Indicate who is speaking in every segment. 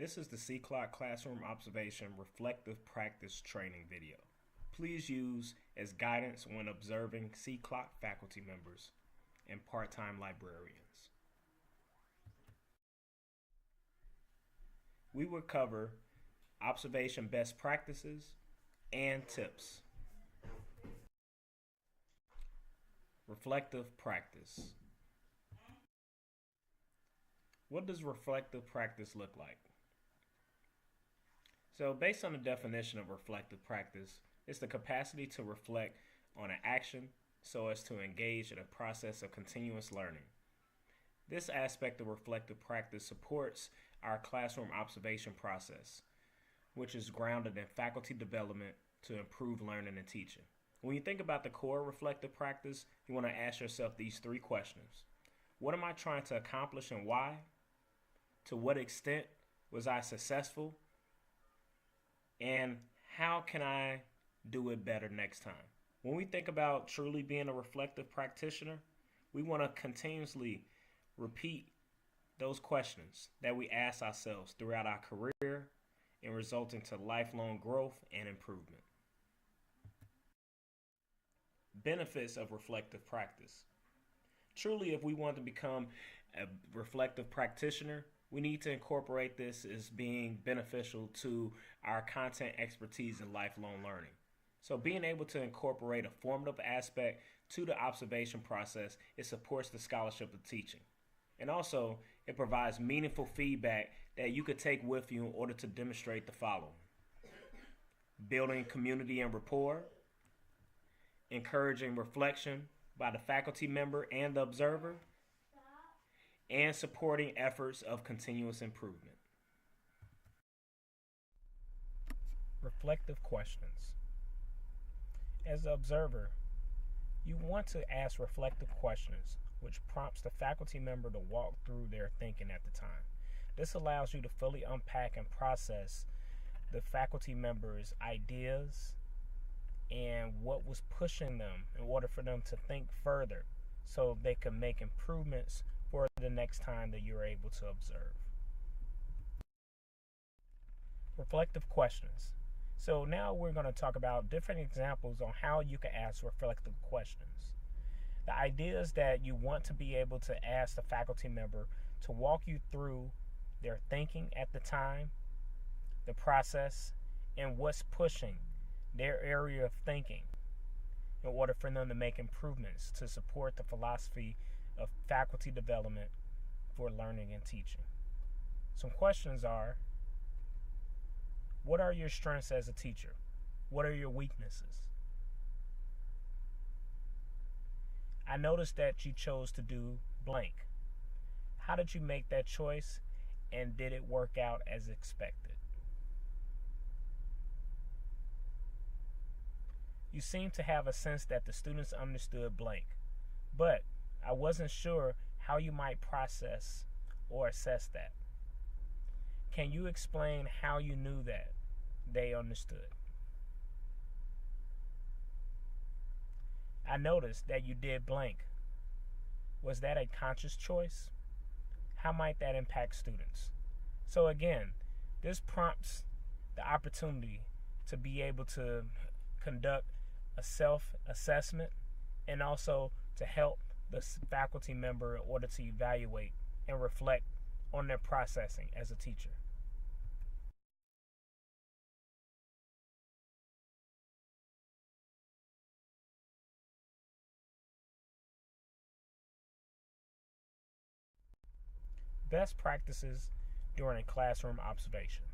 Speaker 1: This is the C-Clock Classroom Observation Reflective Practice Training video. Please use as guidance when observing C-Clock faculty members and part-time librarians. We will cover observation best practices and tips. Reflective practice. What does reflective practice look like? So based on the definition of reflective practice, it's the capacity to reflect on an action so as to engage in a process of continuous learning. This aspect of reflective practice supports our classroom observation process, which is grounded in faculty development to improve learning and teaching. When you think about the core reflective practice, you want to ask yourself these three questions. What am I trying to accomplish and why? To what extent was I successful? And how can I do it better next time? When we think about truly being a reflective practitioner, we want to continuously repeat those questions that we ask ourselves throughout our career and result into lifelong growth and improvement. Benefits of reflective practice. Truly, if we want to become a reflective practitioner, we need to incorporate this as being beneficial to our content expertise and lifelong learning. So being able to incorporate a formative aspect to the observation process, it supports the scholarship of teaching. And also, it provides meaningful feedback that you could take with you in order to demonstrate the following. Building community and rapport, encouraging reflection by the faculty member and the observer, and supporting efforts of continuous improvement. Reflective questions. As an observer, you want to ask reflective questions, which prompts the faculty member to walk through their thinking at the time. This allows you to fully unpack and process the faculty member's ideas and what was pushing them in order for them to think further so they can make improvements for the next time that you're able to observe. Reflective questions. So now we're going to talk about different examples on how you can ask reflective questions. The idea is that you want to be able to ask the faculty member to walk you through their thinking at the time, the process, and what's pushing their area of thinking in order for them to make improvements to support the philosophy of faculty development for learning and teaching. Some questions are, what are your strengths as a teacher? What are your weaknesses? I noticed that you chose to do blank. How did you make that choice, and did it work out as expected? You seem to have a sense that the students understood blank, but I wasn't sure how you might process or assess that. Can you explain how you knew that they understood? I noticed that you did blank. Was that a conscious choice? How might that impact students? So again, this prompts the opportunity to be able to conduct a self-assessment and also to help the faculty member in order to evaluate and reflect on their processing as a teacher. Best practices during a classroom observation.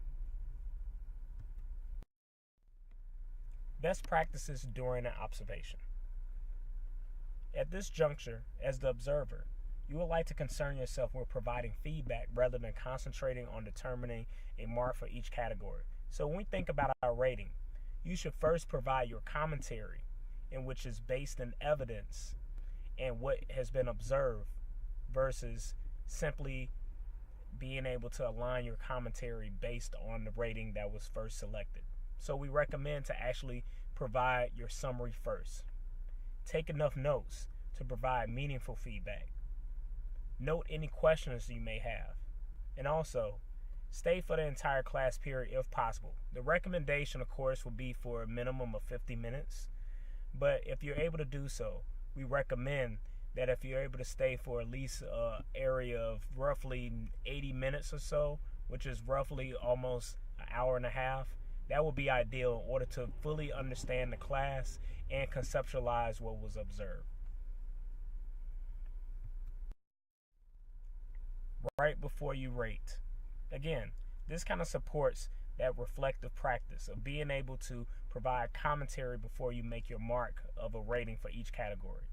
Speaker 1: Best practices during an observation. At this juncture, as the observer, you would like to concern yourself with providing feedback rather than concentrating on determining a mark for each category. So when we think about our rating, you should first provide your commentary, in which is based in evidence and what has been observed, versus simply being able to align your commentary based on the rating that was first selected. So we recommend to actually provide your summary first. Take enough notes to provide meaningful feedback. Note any questions you may have. And also, Stay for the entire class period if possible. The recommendation, of course, will be for a minimum of 50 minutes. But if you're able to do so, we recommend that if you're able to stay for at least an area of roughly 80 minutes or so, which is roughly almost an hour and a half, that would be ideal in order to fully understand the class and conceptualize what was observed. Right before you rate. Again, this kind of supports that reflective practice of being able to provide commentary before you make your mark of a rating for each category.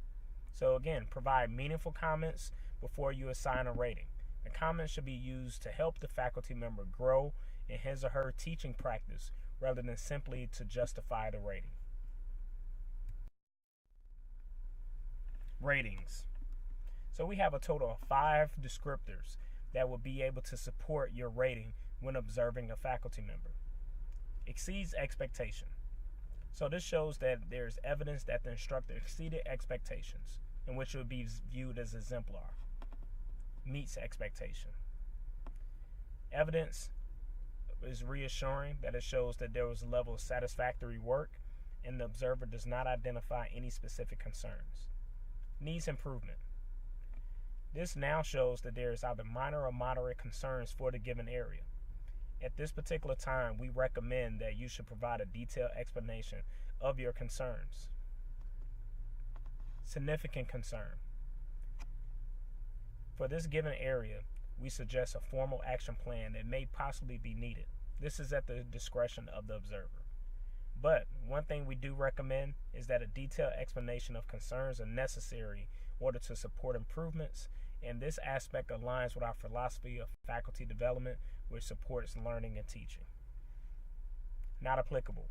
Speaker 1: So again, provide meaningful comments before you assign a rating. The comments should be used to help the faculty member grow in his or her teaching practice rather than simply to justify the rating. Ratings. So we have a total of 5 descriptors that will be able to support your rating when observing a faculty member. Exceeds expectation. So this shows that there's evidence that the instructor exceeded expectations, in which it would be viewed as exemplar. Meets expectation. Evidence is reassuring that it shows that there was a level of satisfactory work and the observer does not identify any specific concerns. Needs improvement. This now shows that there is either minor or moderate concerns for the given area. At this particular time, we recommend that you should provide a detailed explanation of your concerns. Significant concern. For this given area, we suggest a formal action plan that may possibly be needed. This is at the discretion of the observer. But one thing we do recommend is that a detailed explanation of concerns are necessary in order to support improvements, and this aspect aligns with our philosophy of faculty development, which supports learning and teaching. Not applicable.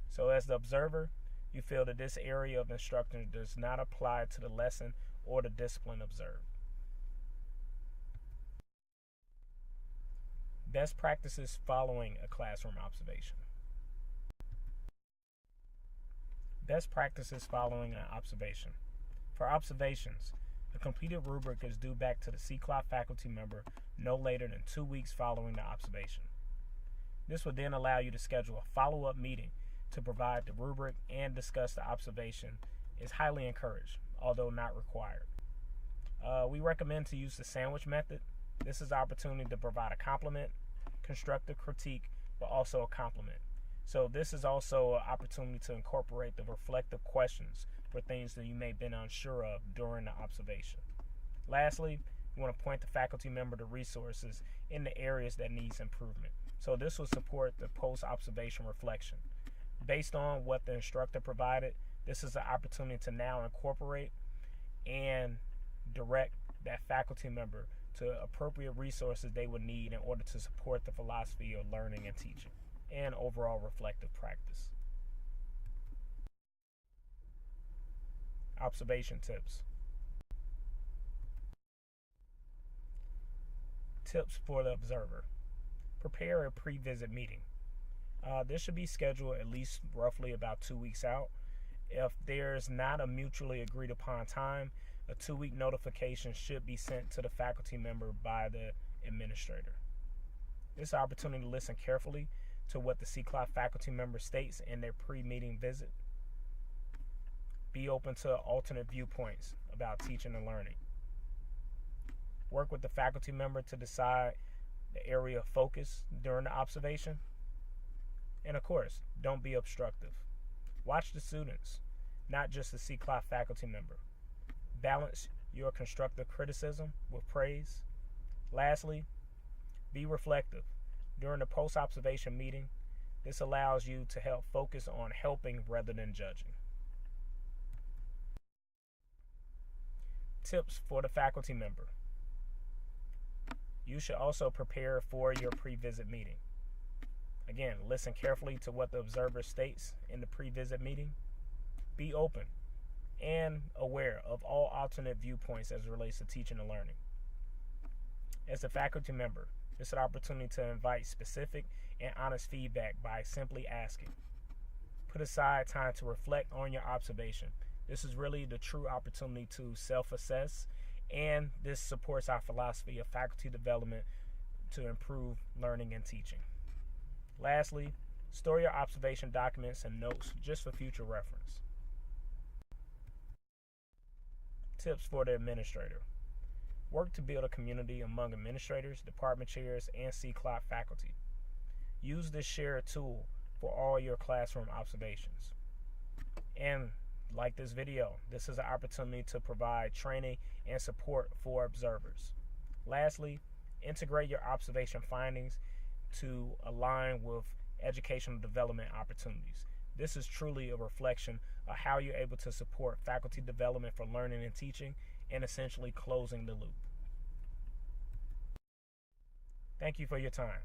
Speaker 1: So as the observer, you feel that this area of instruction does not apply to the lesson or the discipline observed. Best practices following a classroom observation. Best practices following an observation. For observations, a completed rubric is due back to the CCLOP faculty member no later than 2 weeks following the observation. This will then allow you to schedule a follow-up meeting to provide the rubric and discuss the observation. Is highly encouraged, although not required. We recommend to use the sandwich method. This is the opportunity to provide a compliment, constructive critique, but also a compliment. So this is also an opportunity to incorporate the reflective questions for things that you may have been unsure of during the observation. Lastly, you want to point the faculty member to resources in the areas that needs improvement. So this will support the post-observation reflection. Based on what the instructor provided, this is an opportunity to now incorporate and direct that faculty member to appropriate resources they would need in order to support the philosophy of learning and teaching and overall reflective practice. Observation tips. Tips for the observer. Prepare a pre-visit meeting. This should be scheduled at least roughly about 2 weeks out. If there's not a mutually agreed upon time, a 2-week notification should be sent to the faculty member by the administrator. This opportunity to listen carefully to what the CCLOP faculty member states in their pre-meeting visit. Be open to alternate viewpoints about teaching and learning. Work with the faculty member to decide the area of focus during the observation. And of course, don't be obstructive. Watch the students, not just the CCLOP faculty member. Balance your constructive criticism with praise. Lastly, be reflective. During the post-observation meeting, this allows you to help focus on helping rather than judging. Tips for the faculty member. You should also prepare for your pre-visit meeting. Again, listen carefully to what the observer states in the pre-visit meeting. Be open and aware of all alternate viewpoints as it relates to teaching and learning. As a faculty member, it's an opportunity to invite specific and honest feedback by simply asking. Put aside time to reflect on your observation. This is really the true opportunity to self-assess, and this supports our philosophy of faculty development to improve learning and teaching. Lastly, store your observation documents and notes just for future reference. Tips for the administrator. Work to build a community among administrators, department chairs, and CCLOP faculty. Use this shared tool for all your classroom observations. And like this video, this is an opportunity to provide training and support for observers. Lastly, integrate your observation findings to align with educational development opportunities. This is truly a reflection of how you're able to support faculty development for learning and teaching, and essentially closing the loop. Thank you for your time.